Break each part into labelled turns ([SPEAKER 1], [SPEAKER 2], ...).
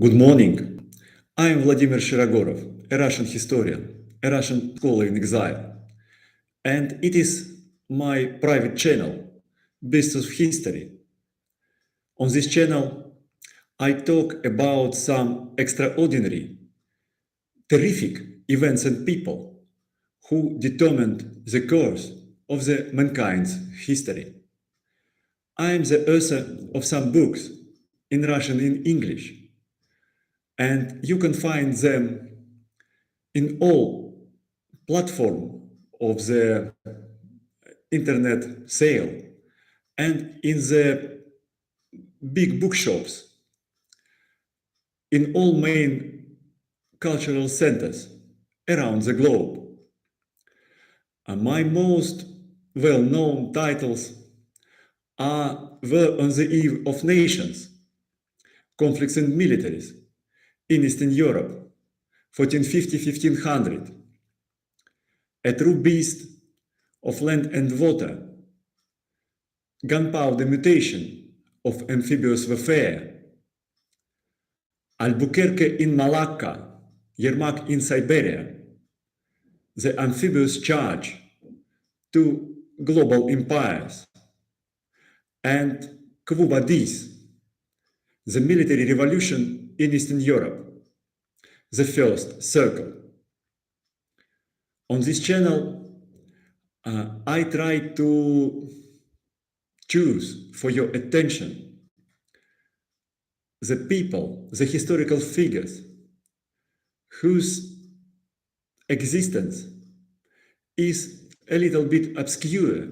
[SPEAKER 1] Good morning. I am Vladimir Shirogorov, a Russian historian, a Russian scholar in exile. And it is my private channel, Beasts of History. On this channel, I talk about some extraordinary, terrific events and people who determined the course of the mankind's history. I am the author of some books in Russian and English, and you can find them in all platforms of the internet sale and in the big bookshops in all main cultural centers around the globe. My most well-known titles are War on the Eve of Nations, Conflicts and Militaries in Eastern Europe, 1450-1500, A True Beast of Land and Water, Gunpowder Mutation of Amphibious Warfare, Albuquerque in Malacca, Yermak in Siberia, The Amphibious Charge to Global Empires, and Quo Vadis, The Military Revolution in Eastern Europe, The First Circle. On this channel, I try to choose for your attention the people, the historical figures whose existence is a little bit obscure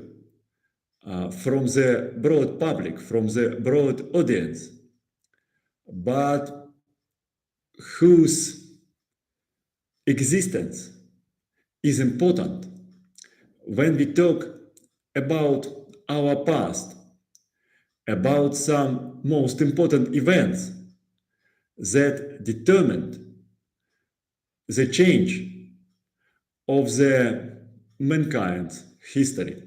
[SPEAKER 1] from the broad public, from the broad audience, but whose existence is important when we talk about our past, about some most important events that determined the change of the mankind's history.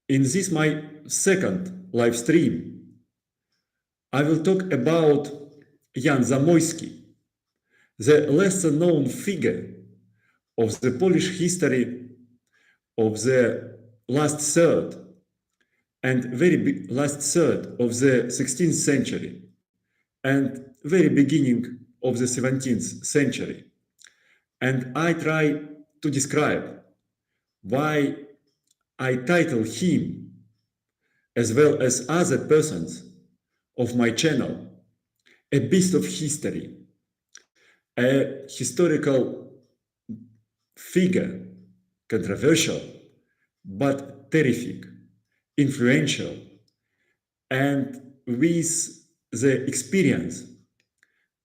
[SPEAKER 1] In this my second live stream, I will talk about Jan Zamoyski, the lesser known figure of the Polish history of the last third and very last third of the 16th century and very beginning of the 17th century. And I try to describe why I title him, as well as other persons of my channel, a beast of history, a historical figure, controversial, but terrific, influential, and with the experience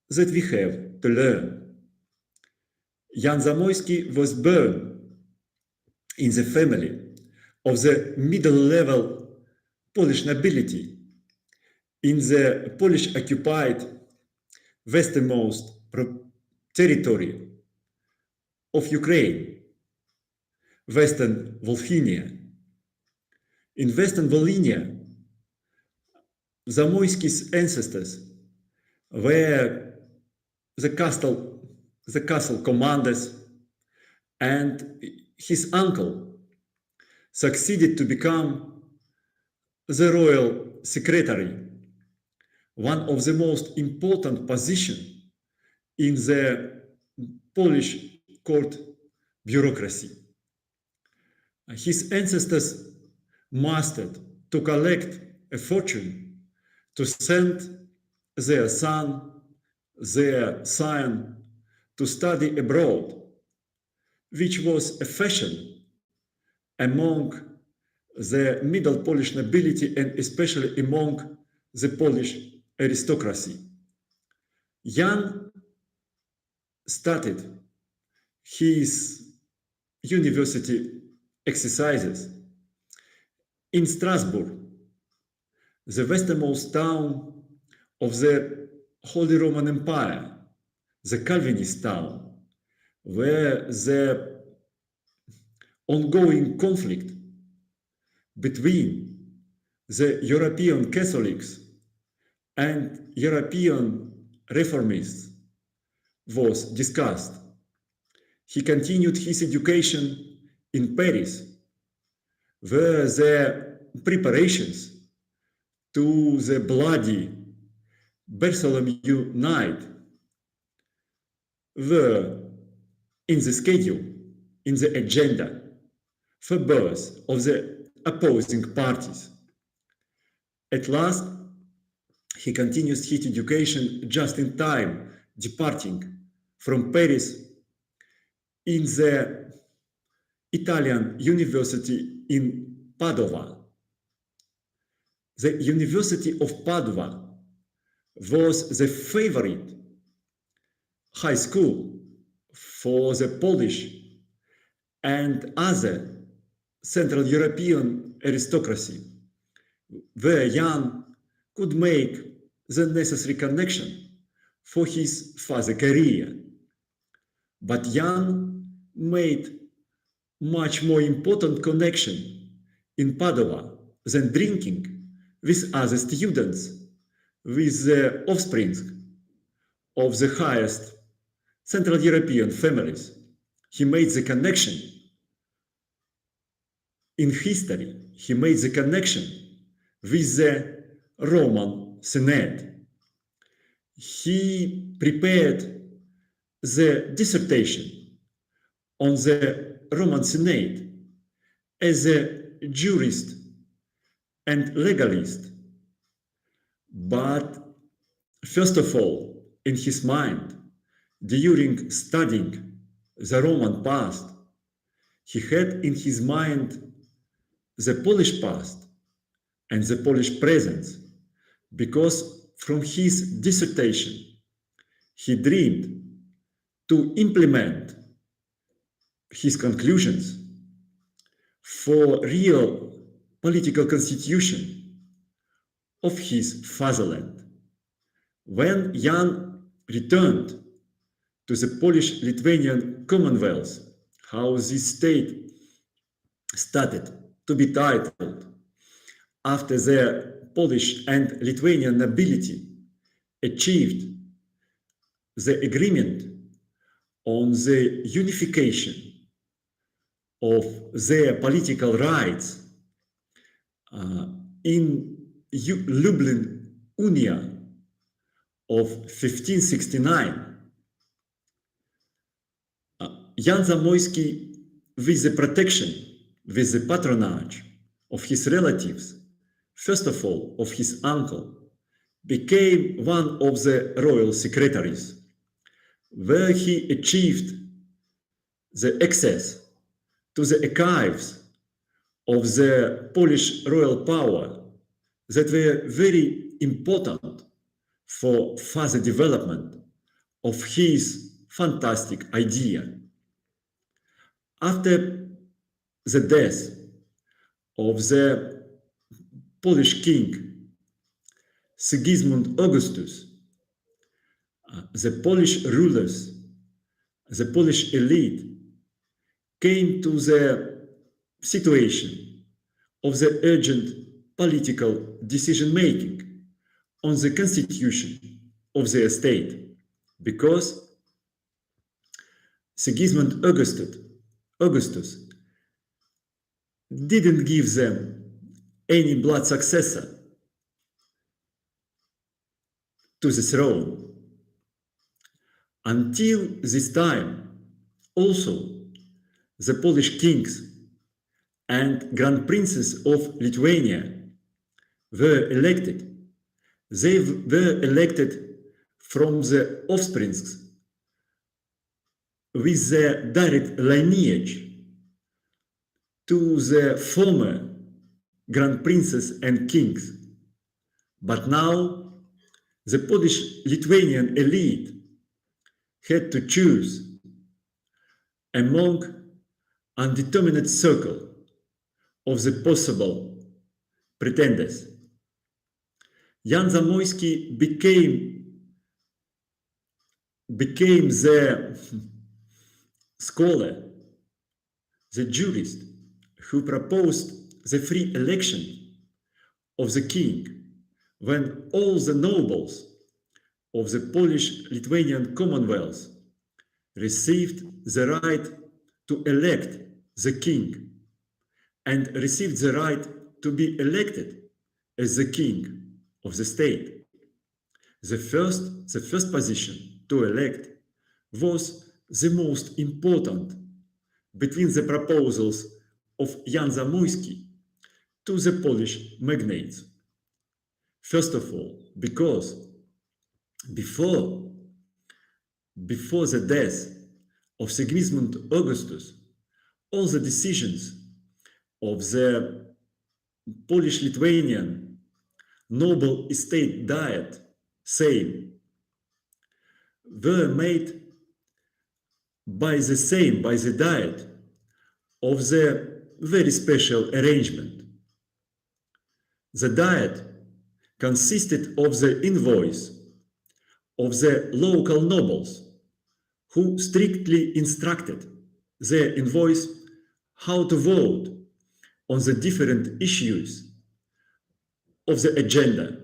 [SPEAKER 1] that we have to learn. Jan Zamoyski was born in the family of the middle-level Polish nobility in the Polish-occupied westernmost territory of Ukraine, Western Volhynia. In Western Volhynia, Zamoyski's ancestors were the castle commanders, and his uncle succeeded to become the royal secretary, one of the most important positions in the Polish court bureaucracy. His ancestors mastered to collect a fortune to send their son, their scion, to study abroad, which was a fashion among the middle Polish nobility and especially among the Polish aristocracy. Jan started his university exercises in Strasbourg, the westernmost town of the Holy Roman Empire, the Calvinist town, where the ongoing conflict between the European Catholics and European reformists was discussed. He continued his education in Paris, where the preparations to the bloody Bartholomew Night were in the schedule, in the agenda for both of the opposing parties. At last, he continues his education just in time, departing from Paris in the Italian University in Padova. The University of Padua was the favorite high school for the Polish and other Central European aristocracy, where Jan could make the necessary connection for his further career. But Jan made much more important connection in Padua than drinking with other students, with the offspring of the highest Central European families. He made the connection in history. He made the connection with the Roman Senate. He prepared the dissertation on the Roman Senate as a jurist and legalist. But first of all, in his mind, during studying the Roman past, he had in his mind the Polish past and the Polish present, because from his dissertation, he dreamed to implement his conclusions for real political constitution of his fatherland. When Jan returned to the Polish-Lithuanian Commonwealth, how this state started to be titled after the Polish and Lithuanian nobility achieved the agreement on the unification of their political rights in Lublin Unia of 1569, Jan Zamoyski, with the protection, with the patronage of his relatives, first of all of his uncle, became one of the royal secretaries, where he achieved the access to the archives of the Polish royal power that were very important for further development of his fantastic idea. After the death of the Polish king Sigismund Augustus, the Polish rulers, the Polish elite came to the situation of the urgent political decision-making on the constitution of their state, because Sigismund Augustus didn't give them any blood successor to the throne. Until this time, also, the Polish kings and Grand Princes of Lithuania were elected. They were elected from the offsprings with the direct lineage to the former Grand Princes and Kings. But now the Polish-Lithuanian elite had to choose among an undetermined circle of the possible pretenders. Jan Zamoyski became the scholar, the jurist who proposed the free election of the king when all the nobles of the Polish-Lithuanian Commonwealth received the right to elect the king and received the right to be elected as the king of the state. The first position to elect was the most important between the proposals of Jan Zamoyski to the Polish magnates. First of all, because before the death of Sigismund Augustus, all the decisions of the Polish-Lithuanian noble estate diet, Sejm, were made by the diet of the very special arrangement. The diet consisted of the envoys of the local nobles who strictly instructed their envoys how to vote on the different issues of the agenda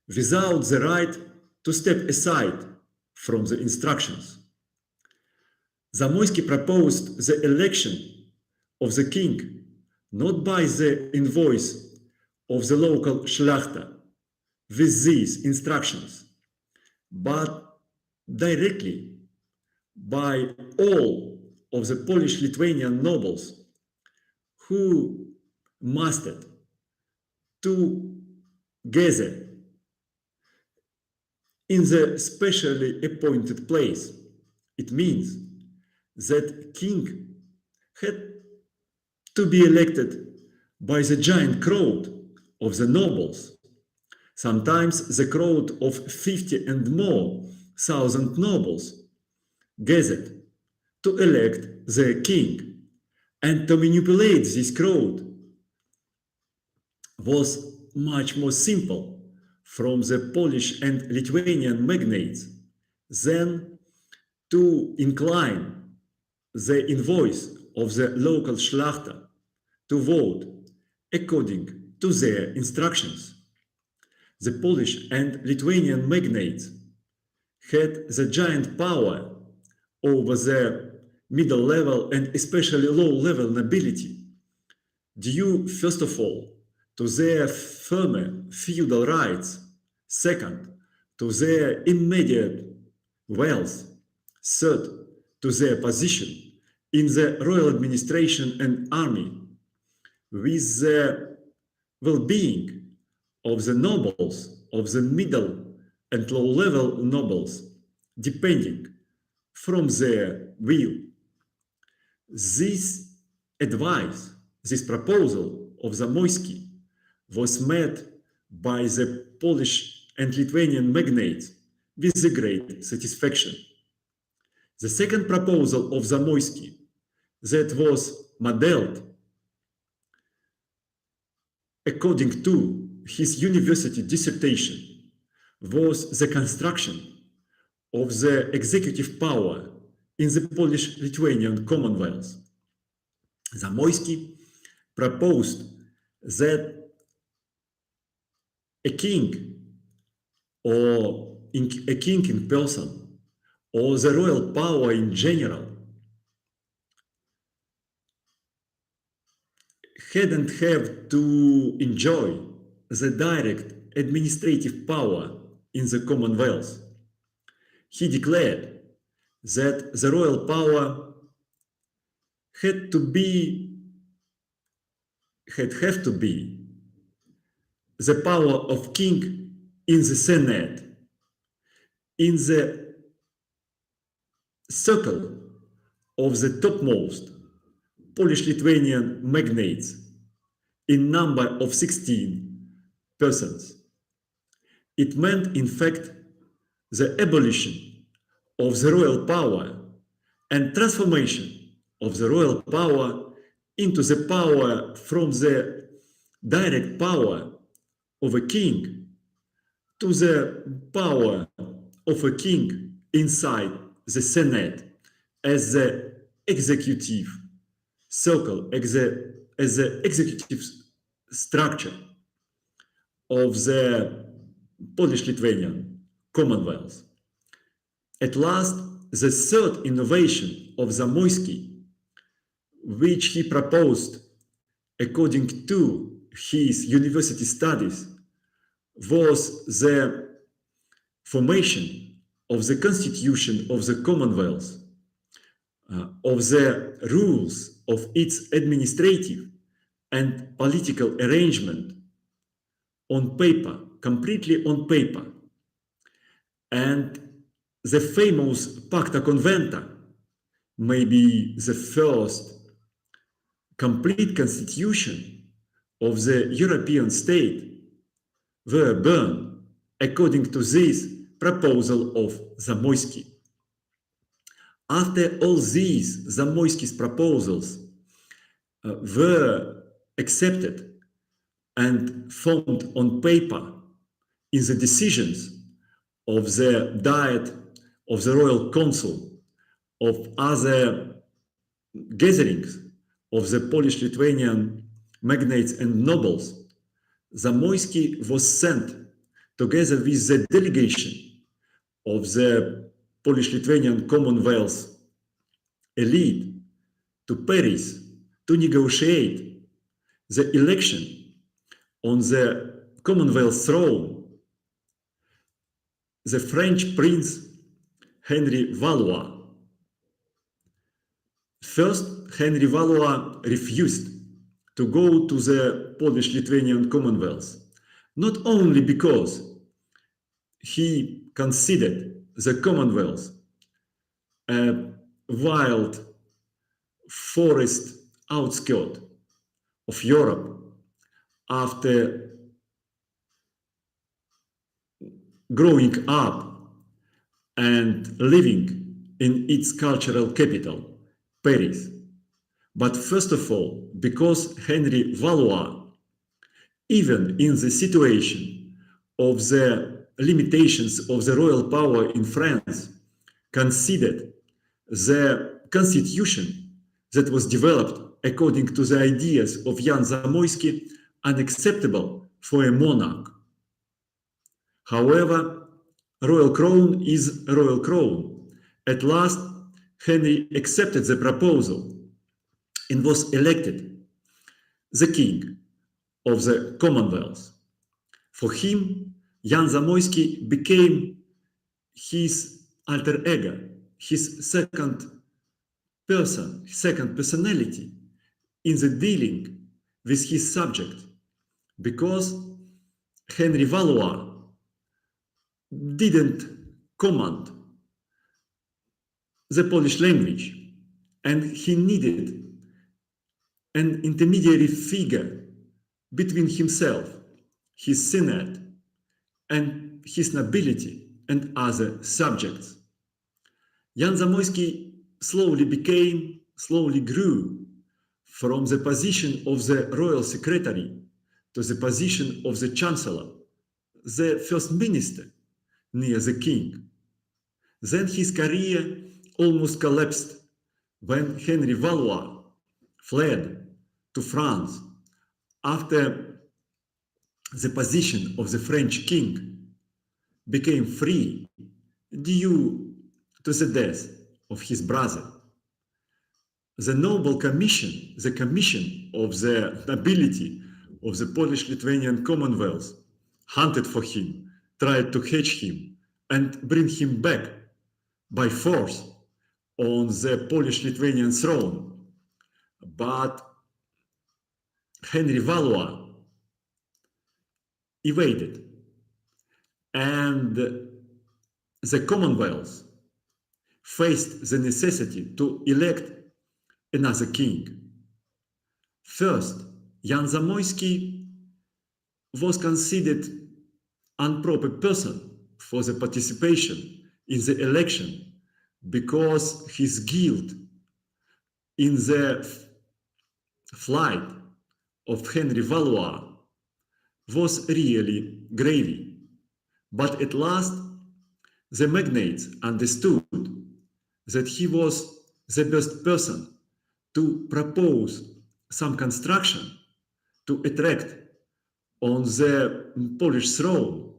[SPEAKER 1] without the right to step aside from the instructions. Zamoyski proposed the election of the king not by the envoys of the local Szlachta with these instructions, but directly by all of the Polish-Lithuanian nobles who mustered together in the specially appointed place. It means that king had to be elected by the giant crowd of the nobles, sometimes the crowd of 50 and more thousand nobles gathered to elect the king, and to manipulate this crowd was much more simple from the Polish and Lithuanian magnates than to incline the envoys of the local Szlachta to vote according to their instructions. The Polish and Lithuanian magnates had the giant power over the middle level and especially low level nobility, due first of all to their firmer feudal rights, second to their immediate wealth, third to their position in the royal administration and army, with the well-being of the nobles, of the middle and low-level nobles, depending from their will. This advice, this proposal of Zamoyski was met by the Polish and Lithuanian magnates with a great satisfaction. The second proposal of Zamoyski that was modeled according to his university dissertation was the construction of the executive power in the Polish-Lithuanian Commonwealth. Zamoyski proposed that a king in person, or the royal power in general, hadn't have to enjoy the direct administrative power in the Commonwealth. He declared that the royal power had to be the power of king in the Senate, in the circle of the topmost Polish-Lithuanian magnates, in number of 16 persons. It meant, in fact, the abolition of the royal power and transformation of the royal power into the power from the direct power of a king to the power of a king inside the Senate as the executive circle, as the executive structure of the Polish-Lithuanian Commonwealth. At last, the third innovation of Zamoyski, which he proposed according to his university studies, was the formation of the constitution of the Commonwealth, of the rules of its administrative and political arrangement on paper, completely on paper. And the famous Pacta Conventa may be the first complete constitution of the European state, were born according to this proposal of Zamoyski. After all these Zamoyski's proposals were accepted and formed on paper in the decisions of the Diet, of the Royal Council, of other gatherings of the Polish-Lithuanian magnates and nobles, Zamoyski was sent together with the delegation of the Polish-Lithuanian Commonwealth elite to Paris to negotiate the election on the Commonwealth throne. The French Prince Henry Valois. First, Henry Valois refused to go to the Polish-Lithuanian Commonwealth, not only because he considered the Commonwealth a wild forest outskirt of Europe after growing up and living in its cultural capital, Paris. But first of all, because Henry Valois, even in the situation of the limitations of the royal power in France, considered the constitution that was developed according to the ideas of Jan Zamoyski unacceptable for a monarch. However, royal crown is a royal crown. At last, Henry accepted the proposal and was elected the king of the Commonwealth. For him, Jan Zamoyski became his alter ego, his second person, second personality in the dealing with his subject, because Henry Valois didn't command the Polish language, and he needed an intermediary figure between himself, his senate, and his nobility and other subjects. Jan Zamoyski slowly grew from the position of the royal secretary to the position of the chancellor, the first minister near the king. Then his career almost collapsed when Henry Valois fled to France after the position of the French king became free due to the death of his brother. The noble commission, the commission of the nobility of the Polish-Lithuanian Commonwealth, hunted for him, tried to catch him and bring him back by force on the Polish-Lithuanian throne. But Henry Valois evaded, and the Commonwealth faced the necessity to elect another king. First, Jan Zamoyski was considered improper person for the participation in the election because his guilt in the flight of Henry Valois was really grave. But at last, the magnates understood that he was the best person to propose some construction to attract on the Polish throne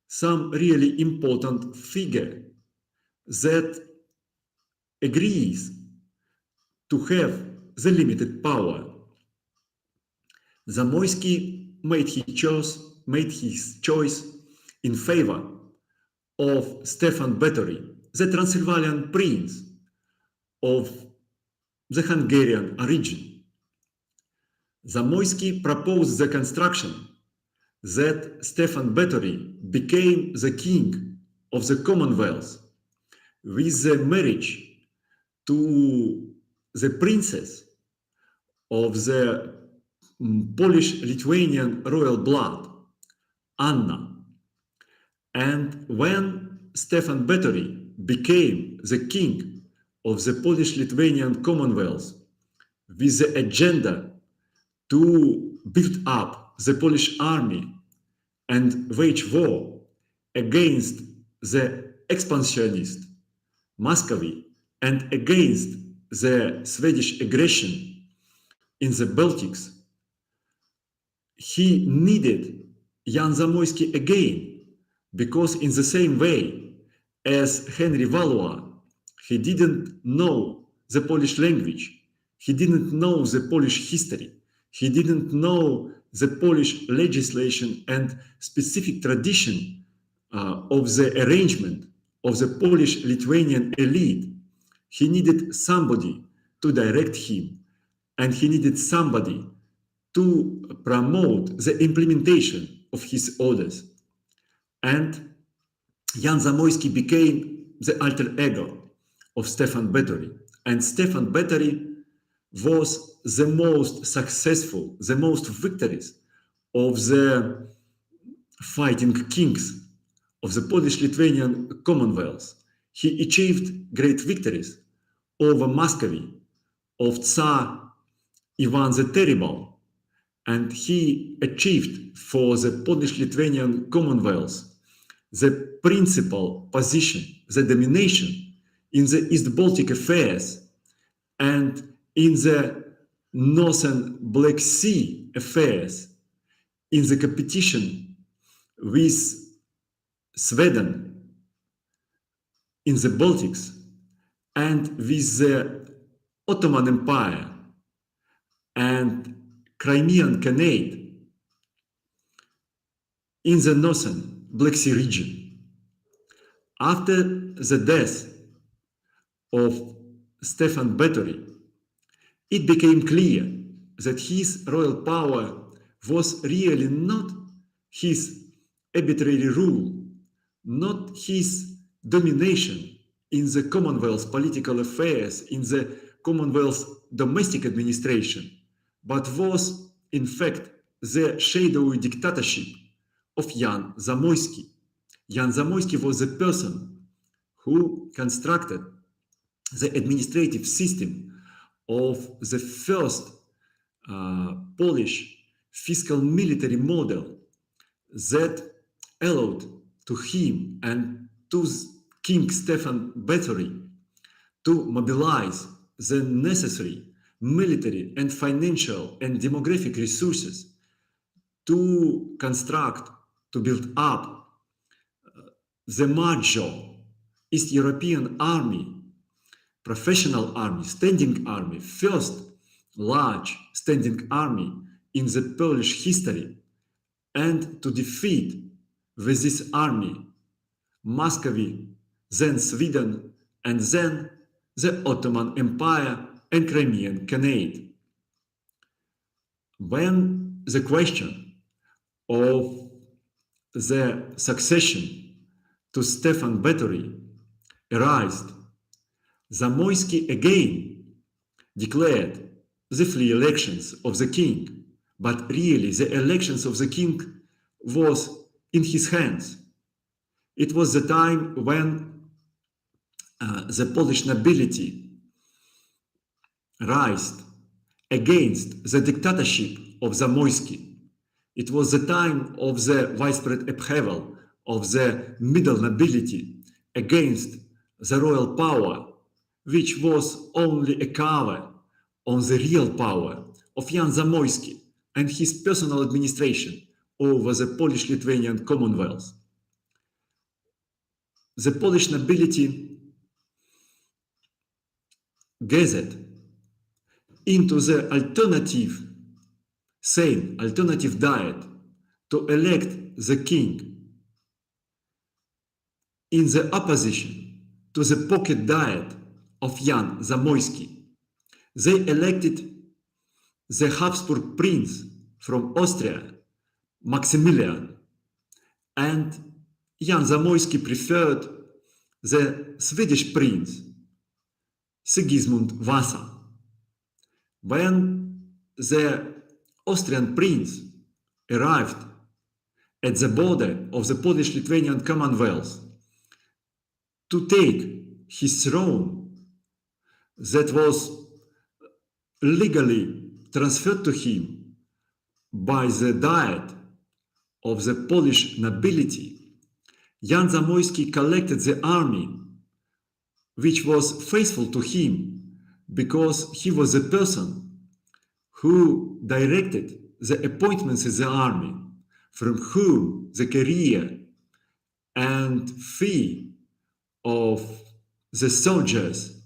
[SPEAKER 1] some really important figure that agrees to have the limited power. Zamoyski made his choice in favor of Stephan Bathory, the Transylvanian prince of the Hungarian origin. Zamoyski proposed the construction that Stephan Bathory became the king of the Commonwealth with the marriage to the princess of the Polish-Lithuanian royal blood, Anna. And when Stephan Bathory became the king of the Polish-Lithuanian Commonwealth with the agenda to build up the Polish army and wage war against the expansionist Muscovite and against the Swedish aggression in the Baltics, he needed Jan Zamoyski again, because in the same way as Henry Valois, he didn't know the Polish language, he didn't know the Polish history, he didn't know the Polish legislation and specific tradition of the arrangement of the Polish-Lithuanian elite. He needed somebody to direct him, and he needed somebody to promote the implementation of his orders. And Jan Zamoyski became the alter ego of Stephan Bathory. And Stephan Bathory was the most successful, the most victorious of the fighting kings of the Polish-Lithuanian Commonwealth. He achieved great victories over Muscovite of Tsar Ivan the Terrible, and he achieved for the Polish-Lithuanian Commonwealth the principal position, the domination in the East Baltic affairs and in the Northern Black Sea affairs, in the competition with Sweden in the Baltics and with the Ottoman Empire and Crimean Khanate in the Northern Black Sea region. After the death of Stephan Bathory, it became clear that his royal power was really not his arbitrary rule, not his domination in the Commonwealth political affairs, in the Commonwealth domestic administration, but was in fact the shadowy dictatorship of Jan Zamoyski. Jan Zamoyski was the person who constructed the administrative system of the first Polish fiscal military model that allowed to him and to King Stephan Bathory to mobilize the necessary military and financial and demographic resources to construct, to build up the major East European army, professional army, standing army, first large standing army in the Polish history, and to defeat with this army Muscovite, then Sweden, and then the Ottoman Empire and Crimean Khanate. When the question of the succession to Stephan Bathory arose, Zamoyski again declared the free elections of the king, but really the elections of the king was in his hands. It was the time when the Polish nobility rose against the dictatorship of Zamoyski. It was the time of the widespread upheaval of the middle nobility against the royal power, which was only a cover on the real power of Jan Zamoyski and his personal administration over the Polish-Lithuanian Commonwealth. the Polish nobility gathered into the alternative diet to elect the king in the opposition to the pocket diet of Jan Zamoyski. They elected the Hapsburg prince from Austria, Maximilian, and Jan Zamoyski preferred the Swedish prince, Sigismund Vasa. When the Austrian prince arrived at the border of the Polish-Lithuanian Commonwealth to take his throne that was legally transferred to him by the diet of the Polish nobility, Jan Zamoyski collected the army which was faithful to him because he was the person who directed the appointments in the army, from whom the career and fee of the soldiers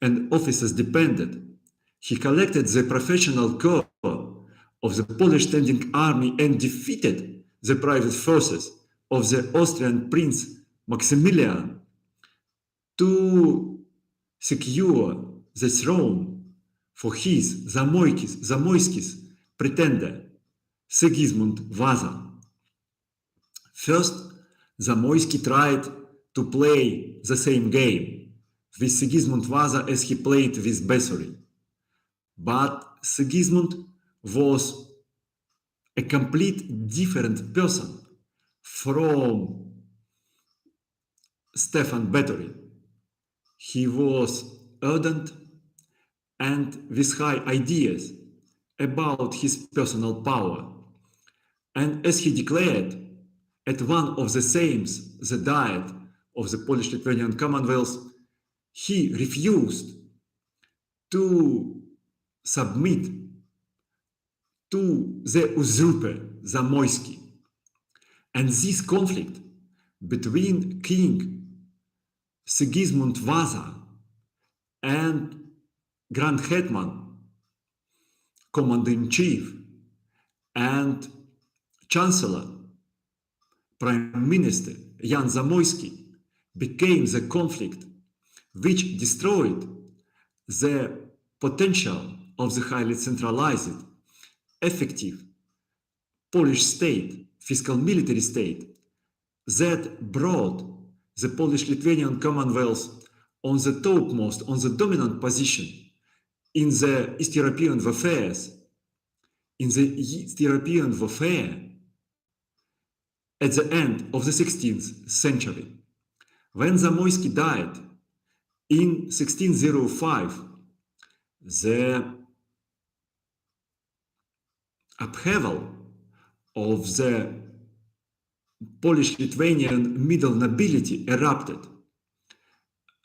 [SPEAKER 1] and officers depended. He collected the professional corps of the Polish standing army and defeated the private forces of the Austrian Prince Maximilian to secure the throne for his Zamoyski's pretender, Sigismund Vasa. First, Zamoyski tried to play the same game with Sigismund Vasa as he played with Bathory. But Sigismund was a complete different person from Stephan Bathory. He was ardent and with high ideas about his personal power. And as he declared at one of the Seims, the Diet of the Polish-Lithuanian Commonwealth, he refused to submit to the usurper Zamoyski. And this conflict between King Sigismund Vasa and Grand Hetman, Commander-in-Chief, and Chancellor, Prime Minister Jan Zamoyski, became the conflict which destroyed the potential of the highly centralized, effective Polish state, fiscal military state, that brought the Polish-Lithuanian Commonwealth on the topmost, on the dominant position in the East European warfares, at the end of the 16th century. When Zamoyski died in 1605, the upheaval of the Polish-Lithuanian middle nobility erupted.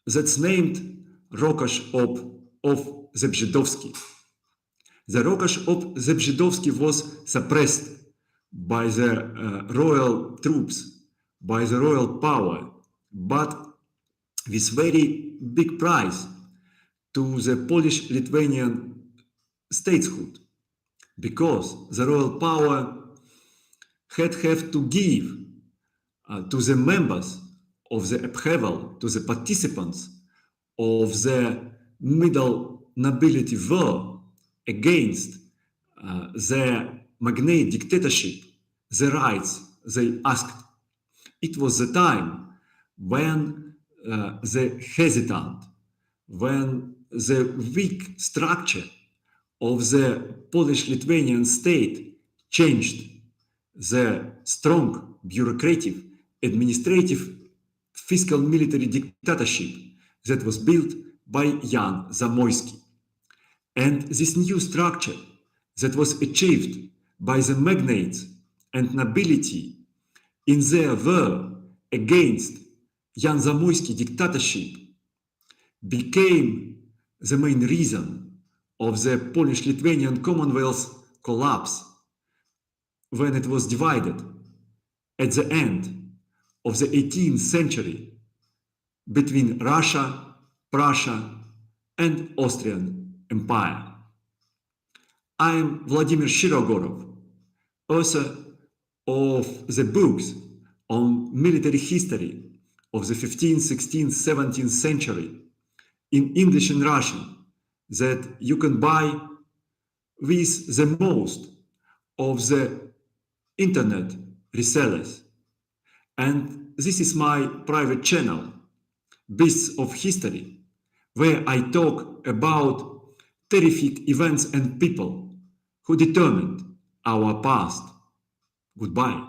[SPEAKER 1] That's named Rokosz of Zebrzydowski. The Rokosz of Zebrzydowski was suppressed by the royal troops, by the royal power, but with very big price to the Polish-Lithuanian statehood, because the royal power had to give to the members of the upheaval, to the participants of the middle nobility war against the magnate dictatorship, the rights they asked. It was the time when the hesitant, when the weak structure of the Polish-Lithuanian state changed the strong bureaucratic, administrative, fiscal military dictatorship that was built by Jan Zamoyski. And this new structure that was achieved by the magnates and nobility in their war against Jan Zamoyski dictatorship became the main reason of the Polish-Lithuanian Commonwealth collapse when it was divided at the end of the 18th century between Russia, Prussia, and Austrian Empire. I am Vladimir Shirogorov, author of the books on military history of the 15th, 16th, 17th century in English and Russian that you can buy with the most of the internet resellers. And this is my private channel, Beasts of History, where I talk about terrific events and people who determined our past. Goodbye.